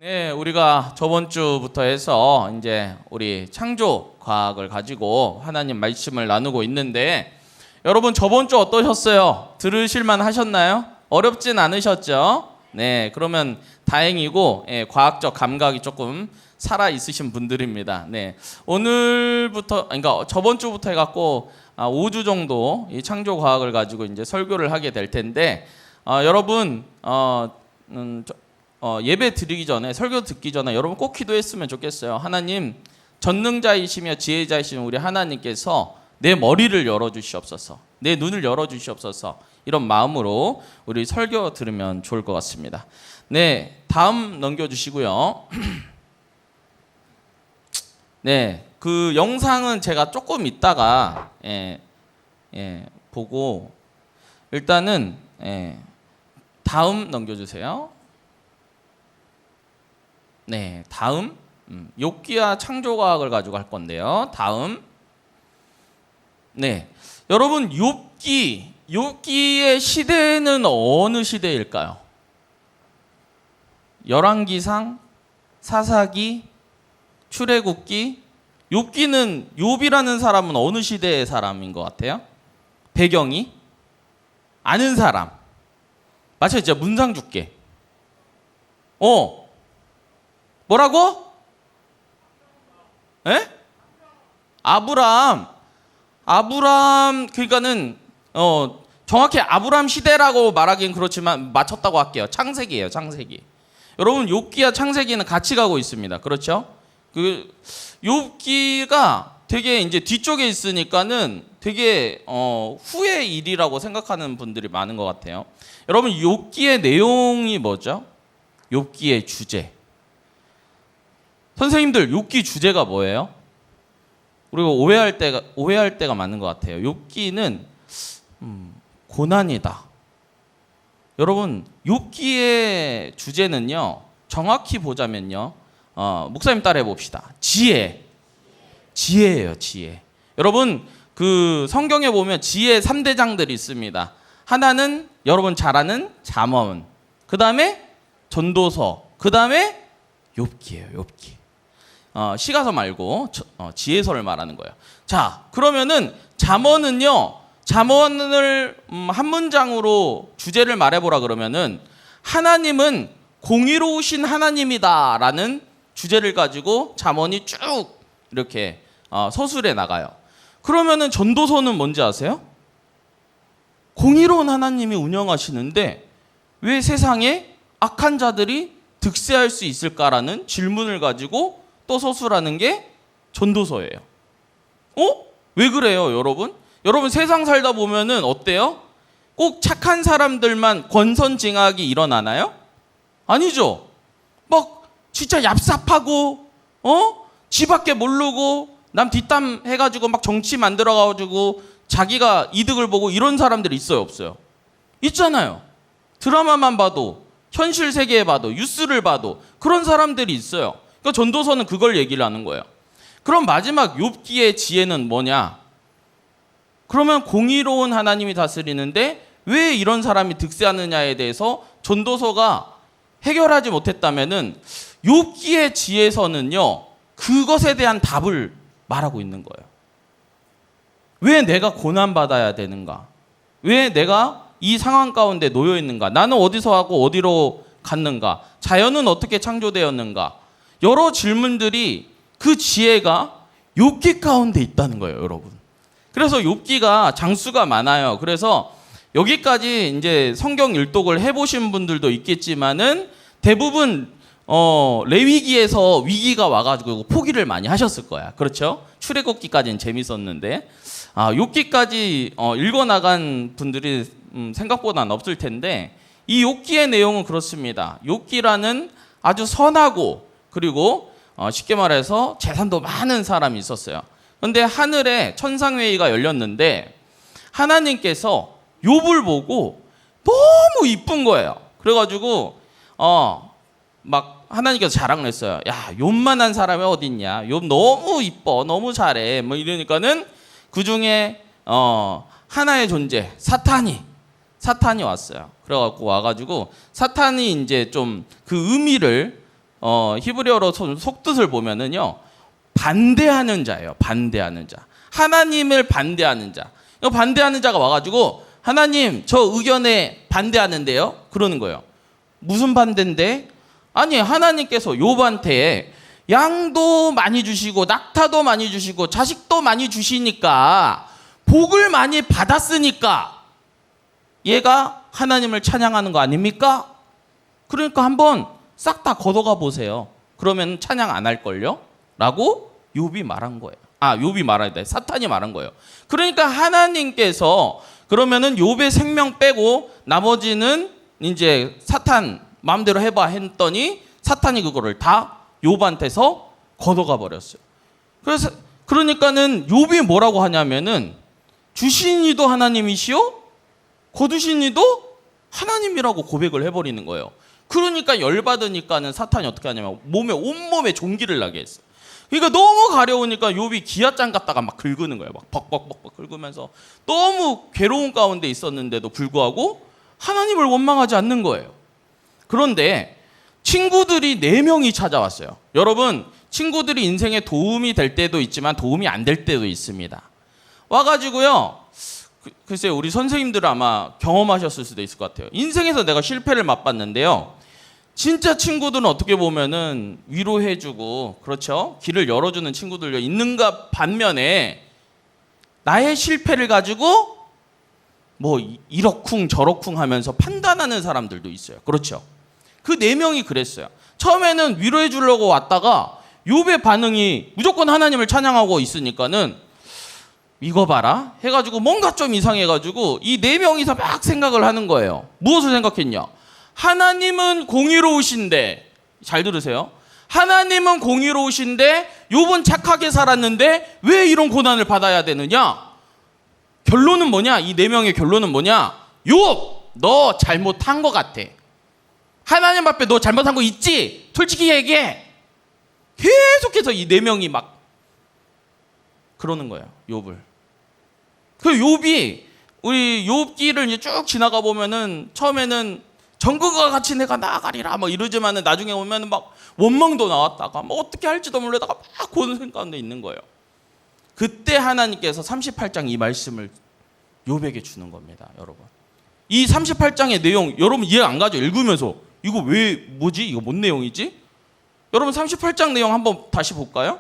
네, 우리가 저번 주부터 해서 이제 우리 창조 과학을 가지고 하나님 말씀을 나누고 있는데 여러분 저번 주 어떠셨어요? 들으실만 하셨나요? 어렵진 않으셨죠? 네, 그러면 다행이고 과학적 감각이 조금 살아 있으신 분들입니다. 네, 오늘부터 그러니까 저번 주부터 해갖고 5주 정도 이 창조 과학을 가지고 이제 설교를 하게 될 텐데 여러분 예배 드리기 전에 설교 듣기 전에 여러분 꼭 기도했으면 좋겠어요. 하나님 전능자이시며 지혜자이신 우리 하나님께서 내 머리를 열어주시옵소서, 내 눈을 열어주시옵소서, 이런 마음으로 우리 설교 들으면 좋을 것 같습니다. 네, 다음 넘겨주시고요. 네, 그 영상은 제가 조금 있다가 보고 일단은 다음 넘겨주세요. 네, 다음 욥기와 창조과학을 가지고 할 건데요. 다음, 네, 여러분 욥기의 시대는 어느 시대일까요? 열왕기상, 사사기, 출애굽기. 욥이라는 사람은 어느 시대의 사람인 것 같아요? 배경이 아는 사람. 맞아요, 진짜 문상 줄게. 뭐라고? 에? 아브람 그러니까는 정확히 아브람 시대라고 말하기는 그렇지만 맞췄다고 할게요. 창세기예요, 창세기. 여러분 욥기와 창세기는 같이 가고 있습니다. 그렇죠? 그 욥기가 되게 이제 뒤쪽에 있으니까는 되게 후의 일이라고 생각하는 분들이 많은 것 같아요. 여러분 욥기의 내용이 뭐죠? 욥기의 주제. 선생님들 욥기 주제가 뭐예요? 우리가 오해할 때가 많은 것 같아요. 욥기는 고난이다. 여러분 욥기의 주제는요, 정확히 보자면요, 목사님 따라해 봅시다. 지혜예요, 지혜. 여러분 그 성경에 보면 지혜 3대장들이 있습니다. 하나는 여러분 잘 아는 잠언, 그 다음에 전도서, 그 다음에 욥기예요, 욥기. 시가서 말고 지혜서를 말하는 거예요. 자, 그러면은 잠언은요, 잠언을 한 문장으로 주제를 말해보라 그러면은 하나님은 공의로우신 하나님이다라는 주제를 가지고 잠언이 쭉 이렇게 서술해 나가요. 그러면은 전도서는 뭔지 아세요? 공의로운 하나님이 운영하시는데 왜 세상에 악한 자들이 득세할 수 있을까라는 질문을 가지고 또 서술하는 게 전도서예요. 왜 그래요, 여러분? 여러분 세상 살다 보면은 어때요? 꼭 착한 사람들만 권선징악이 일어나나요? 아니죠. 막 진짜 얍삽하고 지 밖에 모르고 남 뒷담 해가지고 막 정치 만들어가지고 자기가 이득을 보고 이런 사람들이 있어요, 없어요? 있잖아요. 드라마만 봐도, 현실 세계에 봐도, 뉴스를 봐도 그런 사람들이 있어요. 그러니까 전도서는 그걸 얘기를 하는 거예요. 그럼 마지막 욥기의 지혜는 뭐냐? 그러면 공의로운 하나님이 다스리는데 왜 이런 사람이 득세하느냐에 대해서 전도서가 해결하지 못했다면은 욥기의 지혜서는요, 그것에 대한 답을 말하고 있는 거예요. 왜 내가 고난받아야 되는가? 왜 내가 이 상황 가운데 놓여 있는가? 나는 어디서 하고 어디로 갔는가? 자연은 어떻게 창조되었는가? 여러 질문들이 그 지혜가 욥기 가운데 있다는 거예요, 여러분. 그래서 욥기가 장수가 많아요. 그래서 여기까지 이제 성경 일독을 해보신 분들도 있겠지만은 대부분 레위기에서 위기가 와가지고 포기를 많이 하셨을 거야. 그렇죠? 출애굽기까지는 재밌었는데 욥기까지 읽어나간 분들이 생각보다는 없을 텐데 이 욥기의 내용은 그렇습니다. 욥기라는 아주 선하고 그리고 쉽게 말해서 재산도 많은 사람이 있었어요. 그런데 하늘에 천상회의가 열렸는데 하나님께서 욥을 보고 너무 이쁜 거예요. 그래가지고 막 하나님께서 자랑을 했어요. 야, 욥만한 사람이 어딨냐? 욥 너무 이뻐, 너무 잘해. 뭐 이러니까는 그 중에 하나의 존재 사탄이 왔어요. 그래갖고 와가지고 사탄이 이제 좀 그 의미를 히브리어로 속뜻을 보면은요, 반대하는 자예요. 반대하는 자. 하나님을 반대하는 자. 이 반대하는 자가 와가지고 하나님 저 의견에 반대하는데요. 그러는 거예요. 무슨 반대인데? 아니 하나님께서 욥한테 양도 많이 주시고 낙타도 많이 주시고 자식도 많이 주시니까 복을 많이 받았으니까 얘가 하나님을 찬양하는 거 아닙니까? 그러니까 한번 싹 다 걷어가 보세요. 그러면 찬양 안 할걸요? 라고 욥이 말한 거예요. 욥이 말해야 돼. 사탄이 말한 거예요. 그러니까 하나님께서 그러면은 욥의 생명 빼고 나머지는 이제 사탄 마음대로 해봐 했더니 사탄이 그거를 다 욥한테서 걷어가 버렸어요. 그래서 그러니까는 욥이 뭐라고 하냐면은 주신 이도 하나님이시오, 거두신 이도 하나님이라고 고백을 해버리는 거예요. 그러니까 열받으니까는 사탄이 어떻게 하냐면 온몸에 종기를 나게 했어. 그러니까 너무 가려우니까 욥이 기아장 갖다가 막 긁는 거예요. 막 벅벅벅벅 긁으면서 너무 괴로운 가운데 있었는데도 불구하고 하나님을 원망하지 않는 거예요. 그런데 친구들이 4명이 찾아왔어요. 여러분, 친구들이 인생에 도움이 될 때도 있지만 도움이 안 될 때도 있습니다. 와가지고요, 글쎄요, 우리 선생님들은 아마 경험하셨을 수도 있을 것 같아요. 인생에서 내가 실패를 맛봤는데요, 진짜 친구들은 어떻게 보면은 위로해주고, 그렇죠? 길을 열어주는 친구들 있는가 반면에 나의 실패를 가지고 뭐 이러쿵 저러쿵 하면서 판단하는 사람들도 있어요. 그렇죠? 그 4명이 그랬어요. 처음에는 위로해 주려고 왔다가 욥의 반응이 무조건 하나님을 찬양하고 있으니까는 이거 봐라 해가지고 뭔가 좀 이상해가지고 이 4명이서 막 생각을 하는 거예요. 무엇을 생각했냐? 하나님은 공의로우신데, 잘 들으세요. 하나님은 공의로우신데 욥은 착하게 살았는데 왜 이런 고난을 받아야 되느냐? 결론은 뭐냐? 이 4명의 결론은 뭐냐? 욥, 너 잘못한 것 같아. 하나님 앞에 너 잘못한 거 있지? 솔직히 얘기해. 계속해서 이 4명이 막 그러는 거예요. 욥을. 그 욥이 우리 욥기를 이제 쭉 지나가 보면은 처음에는 정글과 같이 내가 나아가리라 뭐 이러지만은 나중에 오면은 막 원망도 나왔다가 뭐 어떻게 할지도 모르다가 막 고는 가운데 있는 거예요. 그때 하나님께서 38장 이 말씀을 욥에게 주는 겁니다, 여러분. 이 38장의 내용 여러분 이해 안 가죠? 읽으면서 이거 왜 뭐지? 이거 뭔 내용이지? 여러분 38장 내용 한번 다시 볼까요?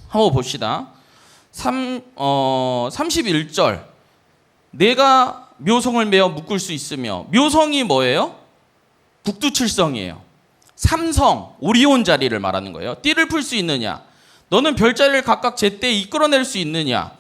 한번 봅시다. 31절. 내가 묘성을 메어 묶을 수 있으며, 묘성이 뭐예요? 북두칠성이에요. 삼성, 오리온 자리를 말하는 거예요. 띠를 풀 수 있느냐? 너는 별자리를 각각 제때에 이끌어낼 수 있느냐?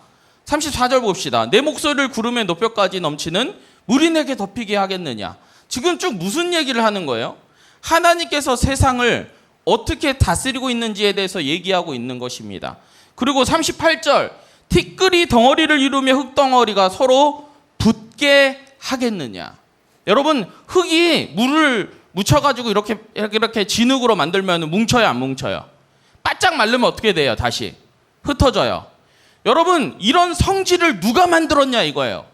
34절 봅시다. 내 목소리를 구름의 높이까지 넘치는 물이 내게 덮이게 하겠느냐? 지금 쭉 무슨 얘기를 하는 거예요? 하나님께서 세상을 어떻게 다스리고 있는지에 대해서 얘기하고 있는 것입니다. 그리고 38절, 티끌이 덩어리를 이루며 흙덩어리가 서로 붙게 하겠느냐? 여러분, 흙이 물을 묻혀가지고 이렇게 진흙으로 만들면 뭉쳐요, 안 뭉쳐요? 바짝 마르면 어떻게 돼요? 다시 흩어져요. 여러분, 이런 성질을 누가 만들었냐 이거예요.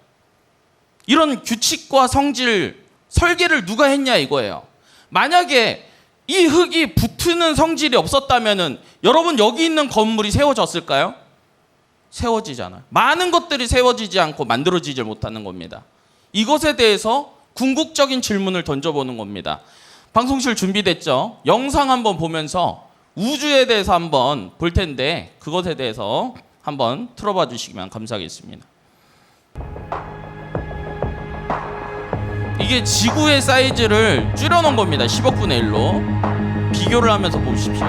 이런 규칙과 성질, 설계를 누가 했냐 이거예요. 만약에 이 흙이 붙는 성질이 없었다면은 여러분 여기 있는 건물이 세워졌을까요? 세워지잖아요. 많은 것들이 세워지지 않고 만들어지지 못하는 겁니다. 이것에 대해서 궁극적인 질문을 던져보는 겁니다. 방송실 준비됐죠? 영상 한번 보면서 우주에 대해서 한번 볼 텐데 그것에 대해서 한번 틀어봐 주시면 감사하겠습니다. 이게 지구의 사이즈를 줄여놓은 겁니다. 10억분의 1로 비교를 하면서 보십시오.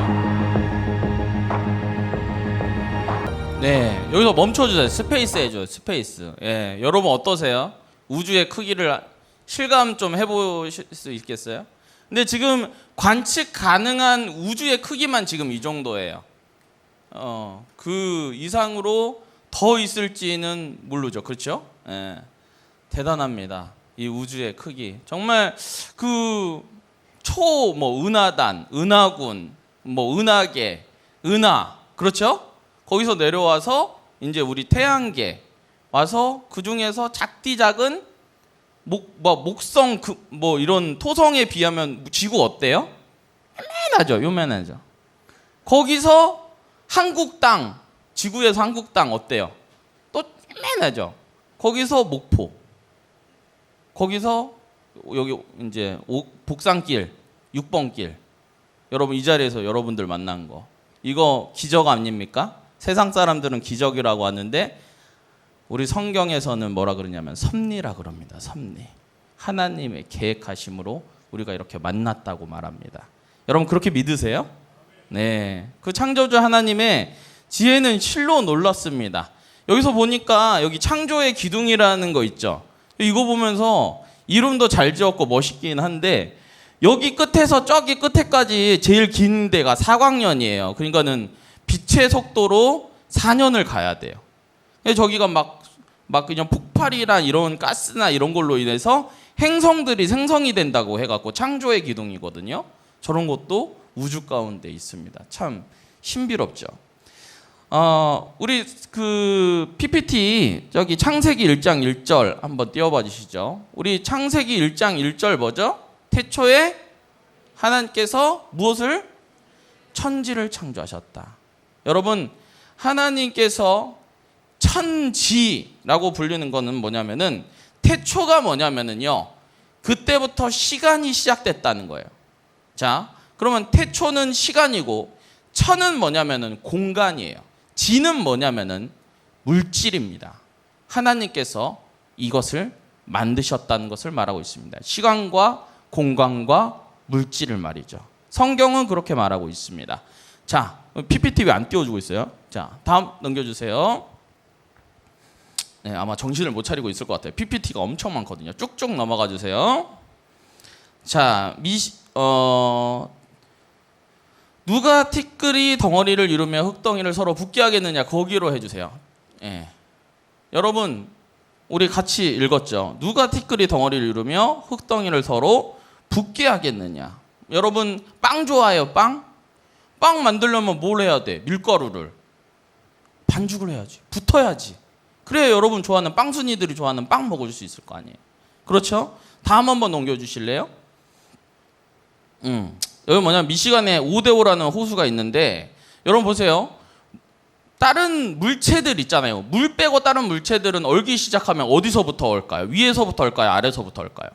네, 여기서 멈춰주세요. 스페이스 해줘요. 스페이스. 예, 여러분 어떠세요? 우주의 크기를 실감 좀 해보실 수 있겠어요? 근데 지금 관측 가능한 우주의 크기만 지금 이 정도예요. 그 이상으로 더 있을지는 모르죠. 그렇죠? 예, 대단합니다. 이 우주의 크기. 정말 그 은하단, 은하군, 은하계, 은하, 그렇죠? 거기서 내려와서 이제 우리 태양계 와서 그 중에서 작디 작은 목성 이런 토성에 비하면 지구 어때요? 요만하죠. 거기서 한국 땅, 지구에서 한국 땅 어때요? 또 요만하죠. 거기서 목포, 거기서 여기 이제 복산길, 6번 길. 여러분 이 자리에서 여러분들 만난 거, 이거 기적 아닙니까? 세상 사람들은 기적이라고 하는데 우리 성경에서는 뭐라 그러냐면 섭리라 그럽니다. 섭리. 하나님의 계획하심으로 우리가 이렇게 만났다고 말합니다. 여러분 그렇게 믿으세요? 네. 그 창조주 하나님의 지혜는 실로 놀랐습니다. 여기서 보니까 여기 창조의 기둥이라는 거 있죠. 이거 보면서 이름도 잘 지었고 멋있긴 한데 여기 끝에서 저기 끝에까지 제일 긴 데가 4광년이에요. 그러니까는 빛의 속도로 4년을 가야 돼요. 저기가 막 그냥 폭발이나 이런 가스나 이런 걸로 인해서 행성들이 생성이 된다고 해갖고 창조의 기둥이거든요. 저런 것도 우주 가운데 있습니다. 참 신비롭죠. 우리 그 PPT 저기 창세기 1장 1절 한번 띄워봐 주시죠. 우리 창세기 1장 1절 뭐죠? 태초에 하나님께서 무엇을? 천지를 창조하셨다. 여러분 하나님께서 천지라고 불리는 거는 뭐냐면은 태초가 뭐냐면은요, 그때부터 시간이 시작됐다는 거예요. 자, 그러면 태초는 시간이고 천은 뭐냐면은 공간이에요. 지는 뭐냐면은 물질입니다. 하나님께서 이것을 만드셨다는 것을 말하고 있습니다. 시간과 공간과 물질을 말이죠. 성경은 그렇게 말하고 있습니다. 자, PPT 왜 안 띄워주고 있어요? 자, 다음 넘겨주세요. 네, 아마 정신을 못 차리고 있을 것 같아요. PPT가 엄청 많거든요. 쭉쭉 넘어가 주세요. 자, 누가 티끌이 덩어리를 이루며 흙덩이를 서로 붙게 하겠느냐, 거기로 해주세요. 예. 여러분 우리 같이 읽었죠. 누가 티끌이 덩어리를 이루며 흙덩이를 서로 붙게 하겠느냐. 여러분 빵 좋아해요? 빵 만들려면 뭘 해야 돼? 밀가루를 반죽을 해야지, 붙어야지. 그래야 여러분 좋아하는 빵순이들이 좋아하는 빵 먹을 수 있을 거 아니에요. 그렇죠? 다음 한번 넘겨주실래요? 여기 뭐냐면 미시간에 오데오라는 호수가 있는데, 여러분 보세요. 다른 물체들 있잖아요. 물 빼고 다른 물체들은 얼기 시작하면 어디서부터 얼까요? 위에서부터 얼까요? 아래서부터 얼까요?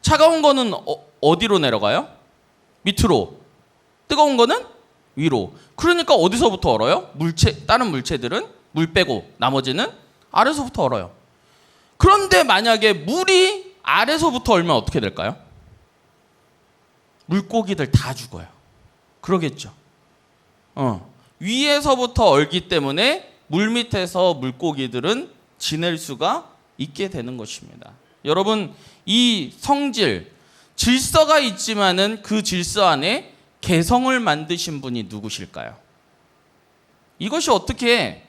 차가운 거는 어디로 내려가요? 밑으로. 뜨거운 거는 위로. 그러니까 어디서부터 얼어요? 다른 물체들은 물 빼고 나머지는 아래서부터 얼어요. 그런데 만약에 물이 아래서부터 얼면 어떻게 될까요? 물고기들 다 죽어요. 그러겠죠. 위에서부터 얼기 때문에 물 밑에서 물고기들은 지낼 수가 있게 되는 것입니다. 여러분 이 성질, 질서가 있지만은 그 질서 안에 개성을 만드신 분이 누구실까요? 이것이 어떻게,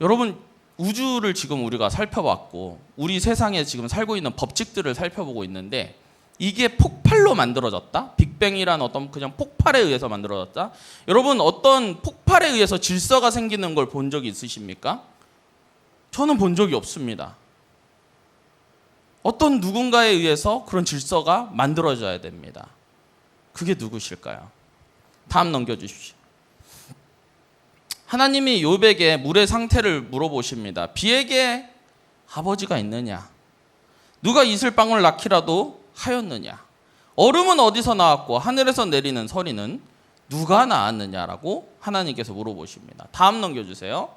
여러분 우주를 지금 우리가 살펴봤고 우리 세상에 지금 살고 있는 법칙들을 살펴보고 있는데 이게 폭발로 만들어졌다? 빅뱅이란 어떤 그냥 폭발에 의해서 만들어졌다? 여러분 어떤 폭발에 의해서 질서가 생기는 걸 본 적이 있으십니까? 저는 본 적이 없습니다. 어떤 누군가에 의해서 그런 질서가 만들어져야 됩니다. 그게 누구실까요? 다음 넘겨주십시오. 하나님이 욥에게 물의 상태를 물어보십니다. 비에게 아버지가 있느냐? 누가 이슬방울 낳기라도 하였느냐? 얼음은 어디서 나왔고 하늘에서 내리는 서리는 누가 낳았느냐라고 하나님께서 물어보십니다. 다음 넘겨주세요.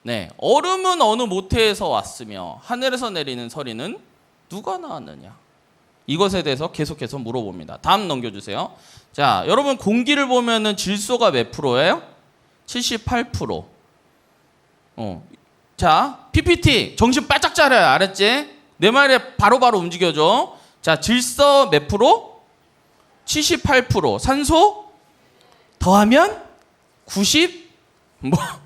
네, 얼음은 어느 모태에서 왔으며 하늘에서 내리는 서리는 누가 낳았느냐? 이것에 대해서 계속해서 물어봅니다. 다음 넘겨주세요. 자, 여러분 공기를 보면은 질소가 몇 프로예요? 78%. 자, PPT 정신 바짝 차려요. 알았지? 내 말에 바로바로 움직여줘. 자, 질소 몇 프로? 78%. 산소 더하면 90,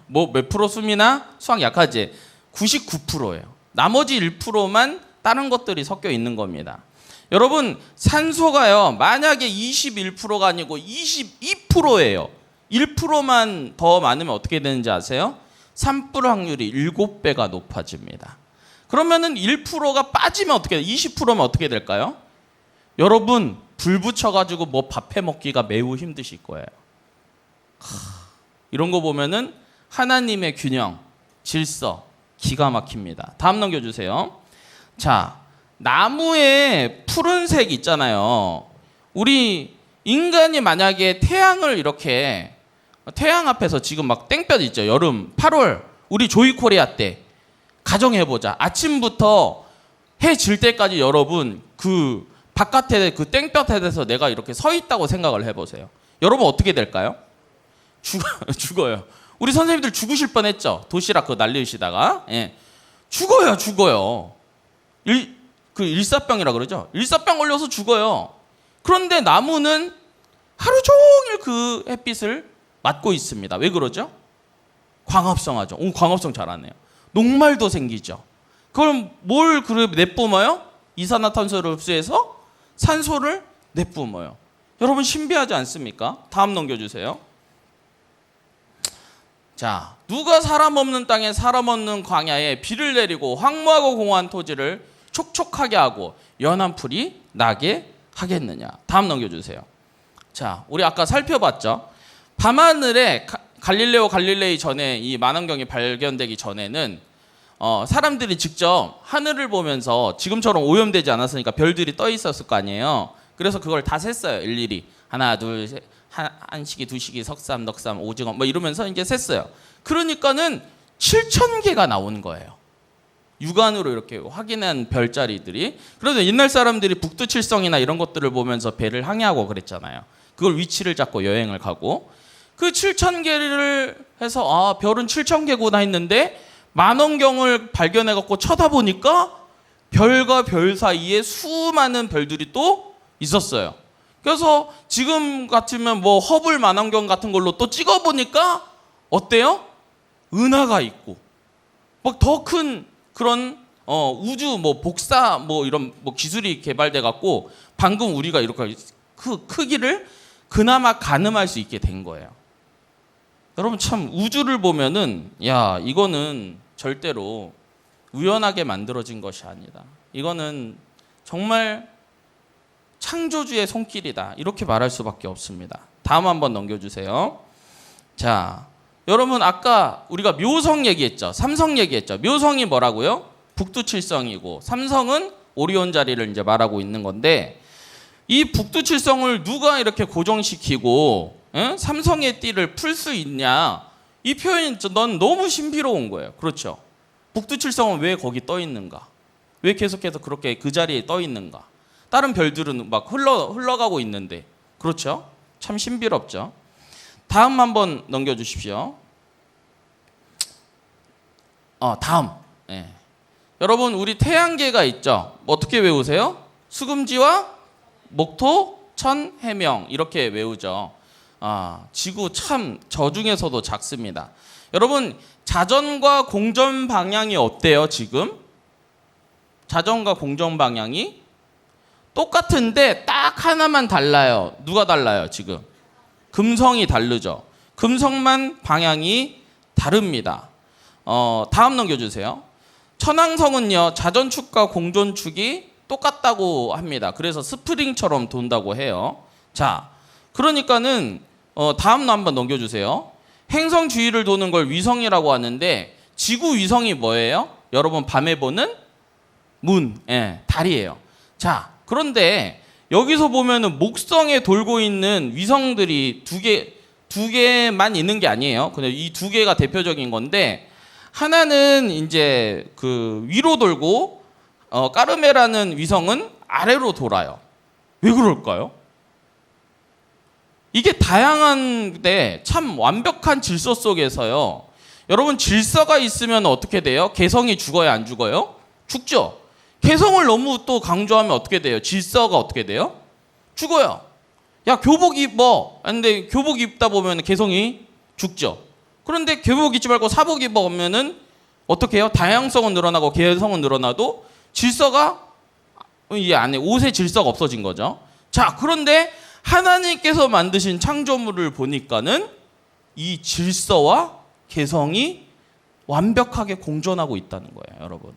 몇 프로? 수미나 수학 약하지? 99%예요. 나머지 1%만 다른 것들이 섞여 있는 겁니다. 여러분 산소가요, 만약에 21%가 아니고 22%예요. 1%만 더 많으면 어떻게 되는지 아세요? 산불 확률이 7배가 높아집니다. 그러면은 1%가 빠지면 어떻게 돼? 20%면 어떻게 될까요? 여러분 불 붙여가지고 뭐 밥해 먹기가 매우 힘드실 거예요. 이런 거 보면은 하나님의 균형, 질서 기가 막힙니다. 다음 넘겨주세요. 자, 나무에 푸른색 있잖아요. 우리 인간이 만약에 태양을 이렇게 태양 앞에서 지금 막 땡볕 있죠. 여름 8월 우리 조이코리아 때 가정해보자. 아침부터 해 질 때까지 여러분 그 바깥에 그 땡볕에 대해서 내가 이렇게 서 있다고 생각을 해보세요. 여러분 어떻게 될까요? 죽어요. 우리 선생님들 죽으실 뻔했죠. 도시락 그거 날리시다가 죽어요. 그 일사병이라 그러죠. 일사병 걸려서 죽어요. 그런데 나무는 하루 종일 그 햇빛을 맞고 있습니다. 왜 그러죠? 광합성하죠. 광합성 잘하네요. 녹말도 생기죠. 그걸 뭘 내뿜어요? 이산화탄소를 흡수해서 산소를 내뿜어요. 여러분 신비하지 않습니까? 다음 넘겨주세요. 자, 누가 사람 없는 땅에 사람 없는 광야에 비를 내리고 황무하고 공허한 토지를 촉촉하게 하고 연한 풀이 나게 하겠느냐. 다음 넘겨주세요. 자, 우리 아까 살펴봤죠. 밤하늘에 갈릴레오 갈릴레이 전에 이 만원경이 발견되기 전에는 사람들이 직접 하늘을 보면서 지금처럼 오염되지 않았으니까 별들이 떠 있었을 거 아니에요. 그래서 그걸 다 셌어요. 일일이 하나 둘 셋 한식이 두식이 석삼 넉삼 오징어 뭐 이러면서 이제 셌어요. 그러니까는 7,000개가 나온 거예요. 육안으로 이렇게 확인한 별자리들이. 그래서 옛날 사람들이 북두칠성이나 이런 것들을 보면서 배를 항해하고 그랬잖아요. 그걸 위치를 잡고 여행을 가고 그 7,000개를 해서 별은 7,000개구나 했는데 만원경을 발견해갖고 쳐다보니까 별과 별 사이에 수많은 별들이 또 있었어요. 그래서 지금 같으면 뭐 허블 만원경 같은 걸로 또 찍어보니까 어때요? 은하가 있고 막 더 큰 그런 우주 뭐 복사 뭐 이런 뭐 기술이 개발돼 갖고 방금 우리가 이렇게 그 크기를 그나마 가늠할 수 있게 된 거예요. 여러분 참 우주를 보면은 야 이거는 절대로 우연하게 만들어진 것이 아니다. 이거는 정말 창조주의 손길이다. 이렇게 말할 수밖에 없습니다. 다음 한번 넘겨주세요. 자, 여러분 아까 우리가 묘성 얘기했죠. 삼성 얘기했죠. 묘성이 뭐라고요? 북두칠성이고 삼성은 오리온 자리를 이제 말하고 있는 건데 이 북두칠성을 누가 이렇게 고정시키고 삼성의 띠를 풀 수 있냐? 이 표현이 넌 너무 신비로운 거예요. 그렇죠? 북두칠성은 왜 거기 떠 있는가? 왜 계속해서 그렇게 그 자리에 떠 있는가? 다른 별들은 막 흘러가고 있는데 그렇죠? 참 신비롭죠. 다음 한번 넘겨주십시오. 다음. 여러분 우리 태양계가 있죠. 어떻게 외우세요? 수금지와 목토, 천, 해명 이렇게 외우죠. 지구 참 저 중에서도 작습니다. 여러분 자전과 공전 방향이 어때요 지금? 자전과 공전 방향이 똑같은데 딱 하나만 달라요. 누가 달라요 지금? 금성이 다르죠. 금성만 방향이 다릅니다. 다음 넘겨주세요. 천왕성은요 자전축과 공전축이 똑같다고 합니다. 그래서 스프링처럼 돈다고 해요. 자, 그러니까는 다음 한번 넘겨주세요. 행성 주위를 도는 걸 위성이라고 하는데 지구 위성이 뭐예요? 여러분 밤에 보는 문, 달이에요. 자, 그런데 여기서 보면은 목성에 돌고 있는 위성들이 두 개만 있는 게 아니에요. 근데 이 두 개가 대표적인 건데 하나는 이제 그 위로 돌고 까르메라는 위성은 아래로 돌아요. 왜 그럴까요? 이게 다양한데 참 완벽한 질서 속에서요. 여러분 질서가 있으면 어떻게 돼요? 개성이 죽어요, 안 죽어요? 죽죠. 개성을 너무 또 강조하면 어떻게 돼요? 질서가 어떻게 돼요? 죽어요. 야 교복 입어. 근데 교복 입다 보면 개성이 죽죠. 그런데 교복 입지 말고 사복 입으면은 어떻게 해요? 다양성은 늘어나고 개성은 늘어나도 질서가 이 안에 옷의 질서가 없어진 거죠. 자, 그런데 하나님께서 만드신 창조물을 보니까는 이 질서와 개성이 완벽하게 공존하고 있다는 거예요, 여러분.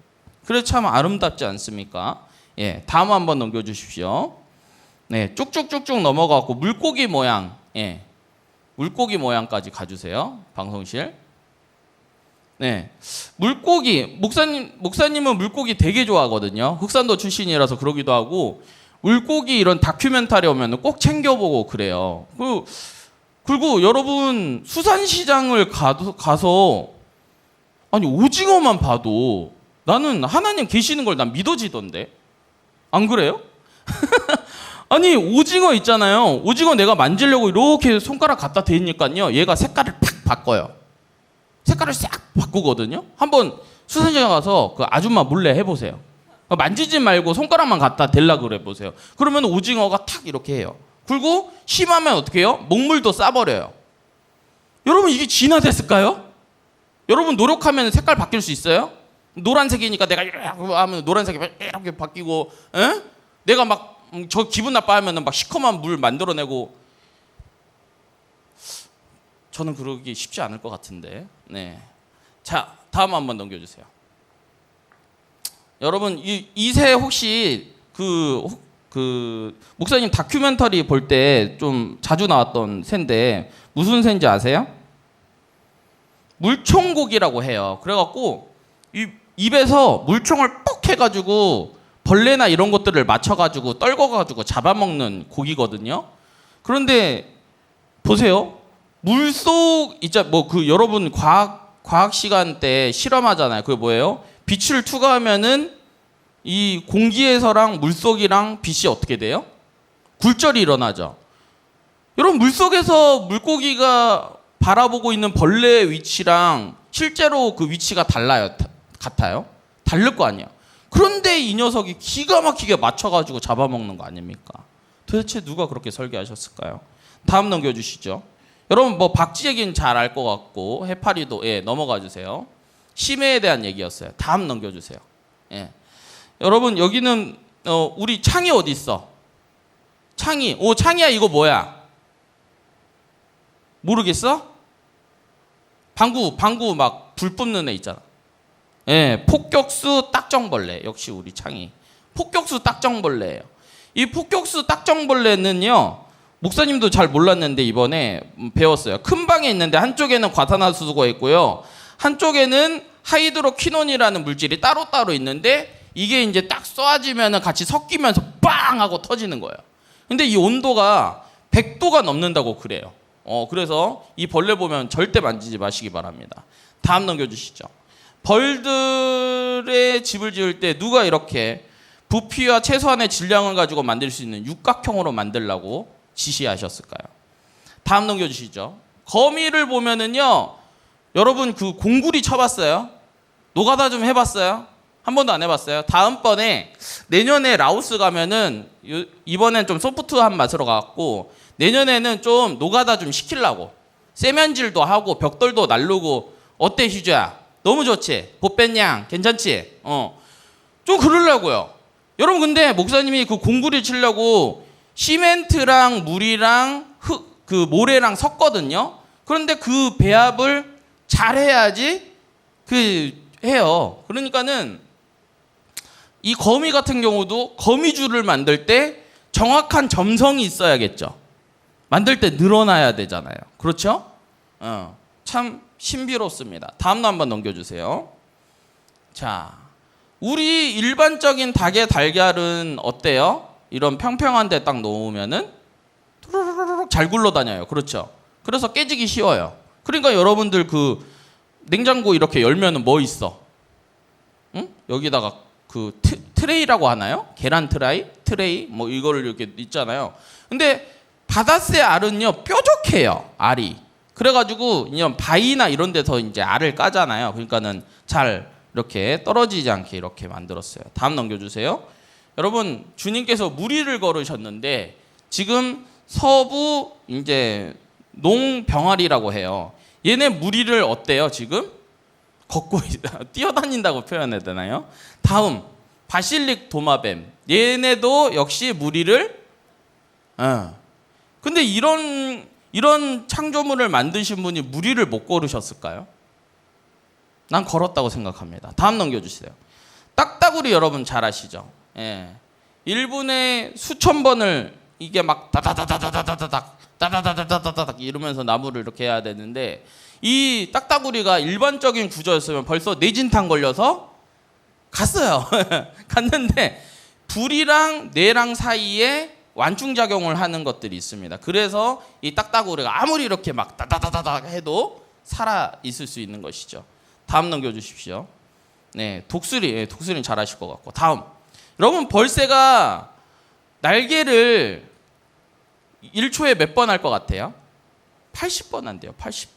그래 참 아름답지 않습니까? 예, 다음 한번 넘겨주십시오. 네, 쭉쭉쭉쭉 넘어가고 물고기 모양, 예, 물고기 모양까지 가주세요. 방송실. 네, 물고기 목사님은 물고기 되게 좋아하거든요. 흑산도 출신이라서 그러기도 하고 물고기 이런 다큐멘터리 오면 꼭 챙겨보고 그래요. 그리고 여러분 수산시장을 가서 아니 오징어만 봐도 나는 하나님 계시는 걸 난 믿어지던데 안 그래요? 아니 오징어 있잖아요. 오징어 내가 만지려고 이렇게 손가락 갖다 대니까요 얘가 색깔을 팍 바꿔요. 색깔을 싹 바꾸거든요. 한번 수산시장 가서 그 아줌마 몰래 해보세요. 만지지 말고 손가락만 갖다 대려고 그래 보세요. 그러면 오징어가 탁 이렇게 해요. 그리고 심하면 어떻게 해요? 목물도 싸버려요. 여러분 이게 진화됐을까요? 여러분 노력하면 색깔 바뀔 수 있어요? 노란색이니까 내가 이렇게 하면 노란색이 이렇게 바뀌고, 에? 내가 막 저 기분 나빠하면 막 시커먼 물 만들어내고. 저는 그러기 쉽지 않을 것 같은데. 네. 자, 다음 한번 넘겨주세요. 여러분 이 새 혹시 그 목사님 다큐멘터리 볼 때 좀 자주 나왔던 새인데 무슨 새인지 아세요? 물총고기라고 해요. 그래갖고 입에서 물총을 뻑 해가지고 벌레나 이런 것들을 맞춰가지고 떨궈가지고 잡아먹는 고기거든요. 그런데 보세요. 물속 있자 뭐 그 여러분 과학 시간 때 실험하잖아요. 그게 뭐예요? 빛을 투과하면은 이 공기에서랑 물속이랑 빛이 어떻게 돼요? 굴절이 일어나죠. 여러분 물속에서 물고기가 바라보고 있는 벌레의 위치랑 실제로 그 위치가 달라요? 같아요? 다를 거 아니야. 그런데 이 녀석이 기가 막히게 맞춰가지고 잡아먹는 거 아닙니까? 도대체 누가 그렇게 설계하셨을까요? 다음 넘겨주시죠. 여러분 뭐 박쥐 얘기는 잘 알 것 같고 해파리도 예 넘어가 주세요. 심해에 대한 얘기였어요. 다음 넘겨주세요. 예. 여러분 여기는 우리 창이 어디 있어? 창이. 오 창이야 이거 뭐야? 모르겠어? 방구 막 불 뿜는 애 있잖아. 예, 폭격수 딱정벌레. 역시 우리 창이. 폭격수 딱정벌레예요. 이 폭격수 딱정벌레는요. 목사님도 잘 몰랐는데 이번에 배웠어요. 큰 방에 있는데 한쪽에는 과탄화수소가 있고요. 한쪽에는 하이드로퀴논이라는 물질이 따로따로 있는데 이게 이제 딱 쏘아지면 같이 섞이면서 빵 하고 터지는 거예요. 근데 이 온도가 100도가 넘는다고 그래요. 그래서 이 벌레 보면 절대 만지지 마시기 바랍니다. 다음 넘겨주시죠. 벌들의 집을 지을 때 누가 이렇게 부피와 최소한의 질량을 가지고 만들 수 있는 육각형으로 만들라고 지시하셨을까요? 다음 넘겨주시죠. 거미를 보면은요, 여러분 그 공구리 쳐봤어요? 노가다 좀 해봤어요? 한 번도 안 해봤어요? 다음번에 내년에 라오스 가면은 이번엔 좀 소프트한 맛으로 가고 내년에는 좀 노가다 좀 시키려고 세면질도 하고 벽돌도 날르고. 어때 휴주야? 너무 좋지? 보뺐냥 괜찮지? 좀 그러려고요. 여러분 근데 목사님이 그 공구리 치려고 시멘트랑 물이랑 그 모래랑 섞거든요. 그런데 그 배합을 잘 해야지 해요. 그러니까는 이 거미 같은 경우도 거미줄을 만들 때 정확한 점성이 있어야겠죠. 만들 때 늘어나야 되잖아요. 그렇죠? 참 신비롭습니다. 다음로 한번 넘겨주세요. 자, 우리 일반적인 닭의 달걀은 어때요? 이런 평평한 데 딱 놓으면은 ту루루룩 잘 굴러다녀요. 그렇죠? 그래서 깨지기 쉬워요. 그러니까 여러분들 그 냉장고 이렇게 열면은 뭐 있어? 응? 여기다가 그 트레이라고 하나요? 계란 트레이 뭐 이거를 이렇게 있잖아요. 근데 바다새 알은요 뾰족해요. 알이. 그래가지고 이런 바위나 이런 데서 이제 알을 까잖아요. 그러니까는 잘 이렇게 떨어지지 않게 이렇게 만들었어요. 다음 넘겨주세요. 여러분 주님께서 무리를 걸으셨는데 지금 서부 이제 농병아리라고 해요. 얘네 무리를 어때요 지금? 걷고 뛰어다닌다고 표현해야 되나요? 다음 바실릭 도마뱀. 얘네도 역시 무리를. 근데 이런 창조물을 만드신 분이 무리를 못 걸으셨을까요? 난 걸었다고 생각합니다. 다음 넘겨주세요. 딱 딱따구리 여러분 잘 아시죠? 예. 1분에 수천 번을 이게 막 다다다다다다다닥 다다다다다다닥 이러면서 나무를 이렇게 해야 되는데, 이 딱따구리가 일반적인 구조였으면 벌써 뇌진탕 걸려서 갔어요. 갔는데 불이랑 뇌랑 사이에 완충작용을 하는 것들이 있습니다. 그래서 이 딱따구리가 아무리 이렇게 막 다다다다다 해도 살아 있을 수 있는 것이죠. 다음 넘겨주십시오. 네, 독수리. 독수리는 잘 아실 것 같고. 다음. 여러분, 벌새가 날개를 1초에 몇 번 할 것 같아요? 80번 한대요. 80번.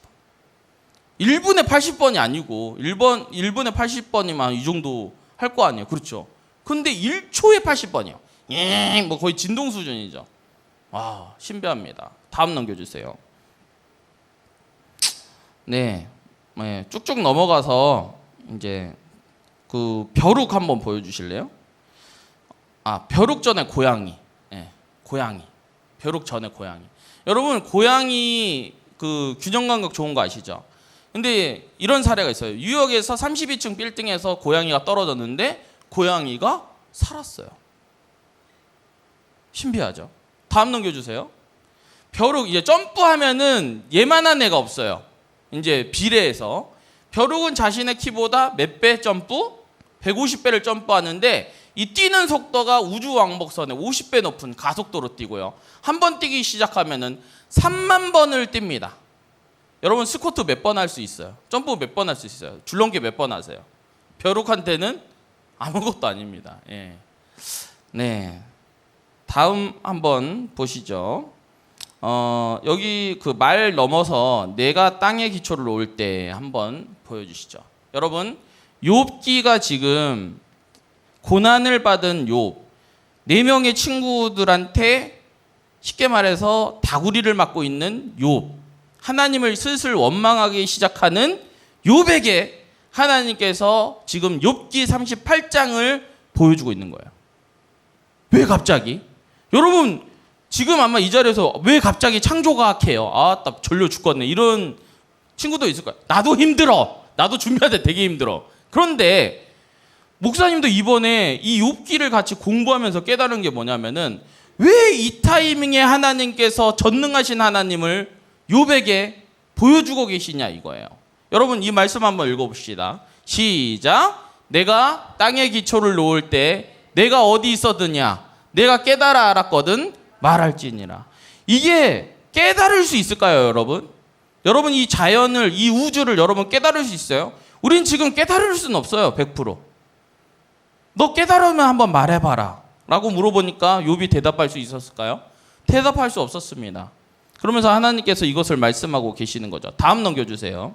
1분에 80번이 아니고 1분에 80번이면 이 정도 할 거 아니에요. 그렇죠? 근데 1초에 80번이요. 뭐 거의 진동 수준이죠. 와, 신비합니다. 다음 넘겨주세요. 네, 쭉쭉 넘어가서 이제 그 벼룩 한번 보여주실래요? 아, 벼룩 전에 고양이. 고양이. 벼룩 전에 고양이. 여러분, 고양이 그 균형 감각 좋은 거 아시죠? 근데 이런 사례가 있어요. 뉴욕에서 32층 빌딩에서 고양이가 떨어졌는데 고양이가 살았어요. 신비하죠? 다음 넘겨주세요. 벼룩, 이제 점프하면은 얘만한 애가 없어요. 이제 비례해서. 벼룩은 자신의 키보다 몇 배 점프? 150배를 점프하는데, 이 뛰는 속도가 우주 왕복선의 50배 높은 가속도로 뛰고요. 한 번 뛰기 시작하면은 3만 번을 뜁니다. 여러분, 스쿼트 몇 번 할 수 있어요? 점프 몇 번 할 수 있어요? 줄넘기 몇 번 하세요? 벼룩한테는 아무것도 아닙니다. 예. 네. 다음 한번 보시죠. 여기 그 말 넘어서 내가 땅의 기초를 놓을 때 한번 보여주시죠. 여러분, 욥기가 지금 고난을 받은 욥, 4명의 친구들한테 쉽게 말해서 다구리를 맞고 있는 욥, 하나님을 슬슬 원망하기 시작하는 욥에게 하나님께서 지금 욥기 38장을 보여주고 있는 거예요. 왜 갑자기? 여러분, 지금 아마 이 자리에서 왜 갑자기 창조과학해요? 아, 나 졸려 죽겠네. 이런 친구도 있을 거야. 나도 힘들어. 나도 준비할 때 되게 힘들어. 그런데 목사님도 이번에 이 욥기를 같이 공부하면서 깨달은 게 뭐냐면은, 왜 이 타이밍에 하나님께서 전능하신 하나님을 욥에게 보여주고 계시냐 이거예요. 여러분, 이 말씀 한번 읽어봅시다. 시작. 내가 땅의 기초를 놓을 때 내가 어디 있었느냐? 내가 깨달아 알았거든 말할지니라. 이게 깨달을 수 있을까요, 여러분? 여러분, 이 자연을, 이 우주를 여러분 깨달을 수 있어요? 우린 지금 깨달을 수는 없어요. 100%. 너 깨달으면 한번 말해봐라 라고 물어보니까 욥이 대답할 수 있었을까요? 대답할 수 없었습니다. 그러면서 하나님께서 이것을 말씀하고 계시는 거죠. 다음 넘겨주세요.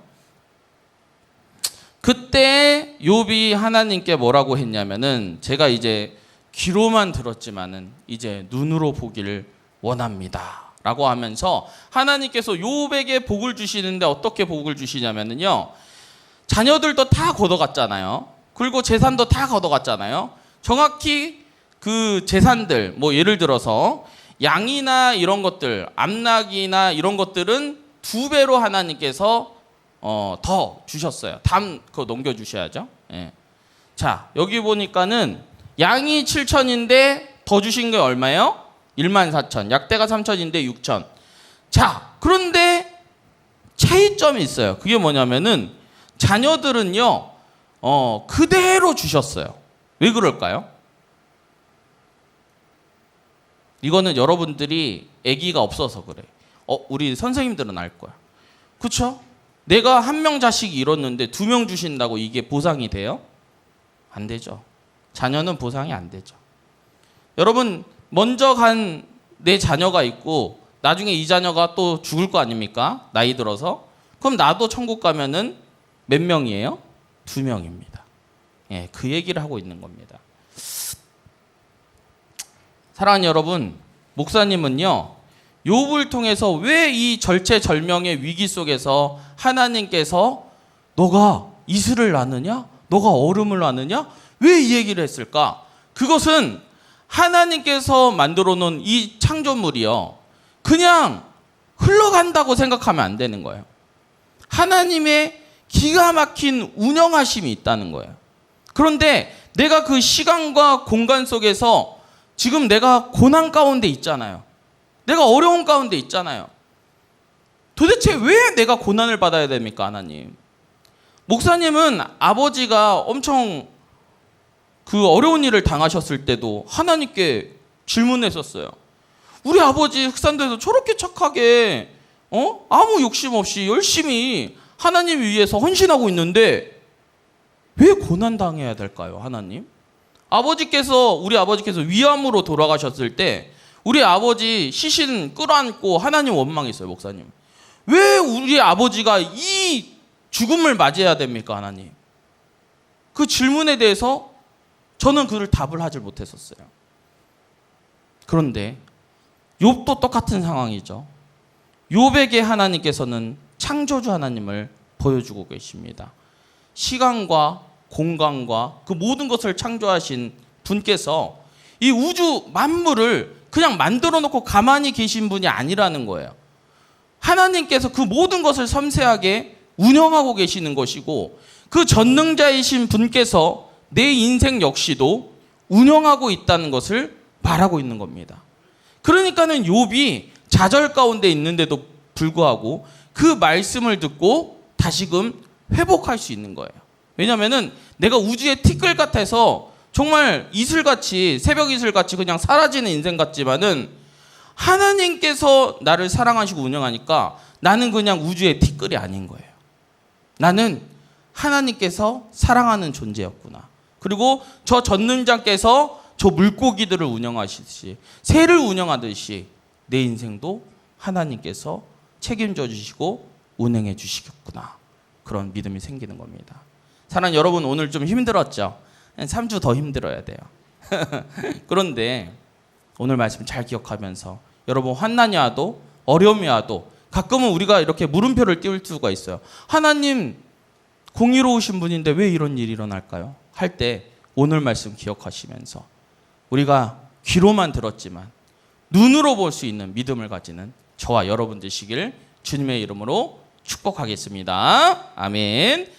그때 욥이 하나님께 뭐라고 했냐면은, 제가 이제 귀로만 들었지만은 이제 눈으로 보기를 원합니다 라고 하면서 하나님께서 욥에게 복을 주시는데, 어떻게 복을 주시냐면요, 자녀들도 다 걷어갔잖아요. 그리고 재산도 다 걷어갔잖아요. 정확히 그 재산들, 뭐 예를 들어서 양이나 이런 것들, 암낙이나 이런 것들은 2배로 하나님께서 더 주셨어요. 다음 그거 넘겨주셔야죠. 예. 자, 여기 보니까는 양이 7천인데 더 주신 게 얼마예요? 14,000. 약대가 3천인데 6천. 자, 그런데 차이점이 있어요. 그게 뭐냐면은 자녀들은요, 그대로 주셨어요. 왜 그럴까요? 이거는 여러분들이 아기가 없어서 그래. 우리 선생님들은 알 거야. 그렇죠? 내가 1명 자식이 잃었는데 2명 주신다고 이게 보상이 돼요? 안 되죠. 자녀는 보상이 안 되죠. 여러분, 먼저 간 내 자녀가 있고 나중에 이 자녀가 또 죽을 거 아닙니까? 나이 들어서. 그럼 나도 천국 가면은 몇 명이에요? 2명입니다. 예, 그 얘기를 하고 있는 겁니다. 사랑하는 여러분, 목사님은요, 욥을 통해서 왜 이 절체절명의 위기 속에서 하나님께서 너가 이슬을 낳느냐? 너가 얼음을 낳느냐? 왜 이 얘기를 했을까? 그것은 하나님께서 만들어 놓은 이 창조물이요, 그냥 흘러간다고 생각하면 안 되는 거예요. 하나님의 기가 막힌 운영하심이 있다는 거예요. 그런데 내가 그 시간과 공간 속에서 지금 내가 고난 가운데 있잖아요. 내가 어려운 가운데 있잖아요. 도대체 왜 내가 고난을 받아야 됩니까, 하나님? 목사님은 아버지가 엄청 그 어려운 일을 당하셨을 때도 하나님께 질문했었어요. 우리 아버지 흑산도에서 저렇게 착하게 아무 욕심 없이 열심히 하나님 위해서 헌신하고 있는데 왜 고난 당해야 될까요, 하나님? 우리 아버지께서 위암으로 돌아가셨을 때 우리 아버지 시신 끌어안고 하나님 원망했어요, 목사님. 왜 우리 아버지가 이 죽음을 맞이해야 됩니까, 하나님? 그 질문에 대해서 저는 그를 답을 하질 못했었어요. 그런데 욥도 똑같은 상황이죠. 욥에게 하나님께서는 창조주 하나님을 보여주고 계십니다. 시간과 공간과 그 모든 것을 창조하신 분께서 이 우주 만물을 그냥 만들어 놓고 가만히 계신 분이 아니라는 거예요. 하나님께서 그 모든 것을 섬세하게 운영하고 계시는 것이고 그 전능자이신 분께서 내 인생 역시도 운영하고 있다는 것을 말하고 있는 겁니다. 그러니까는 욥이 좌절 가운데 있는데도 불구하고 그 말씀을 듣고 다시금 회복할 수 있는 거예요. 왜냐하면은 내가 우주의 티끌 같아서 정말 이슬같이 새벽 이슬같이 그냥 사라지는 인생 같지만은 하나님께서 나를 사랑하시고 운영하니까 나는 그냥 우주의 티끌이 아닌 거예요. 나는 하나님께서 사랑하는 존재였구나. 그리고 저 전능자께서 저 물고기들을 운영하시듯이 새를 운영하듯이 내 인생도 하나님께서 책임져 주시고 운행해 주시겠구나. 그런 믿음이 생기는 겁니다. 사랑하는 여러분, 오늘 좀 힘들었죠? 3주 더 힘들어야 돼요. 그런데 오늘 말씀 잘 기억하면서 여러분, 환난이 와도 어려움이 와도 가끔은 우리가 이렇게 물음표를 띄울 수가 있어요. 하나님 공의로우신 분인데 왜 이런 일이 일어날까요? 할 때 오늘 말씀 기억하시면서 우리가 귀로만 들었지만 눈으로 볼 수 있는 믿음을 가지는 저와 여러분 되시길 주님의 이름으로 축복하겠습니다. 아멘.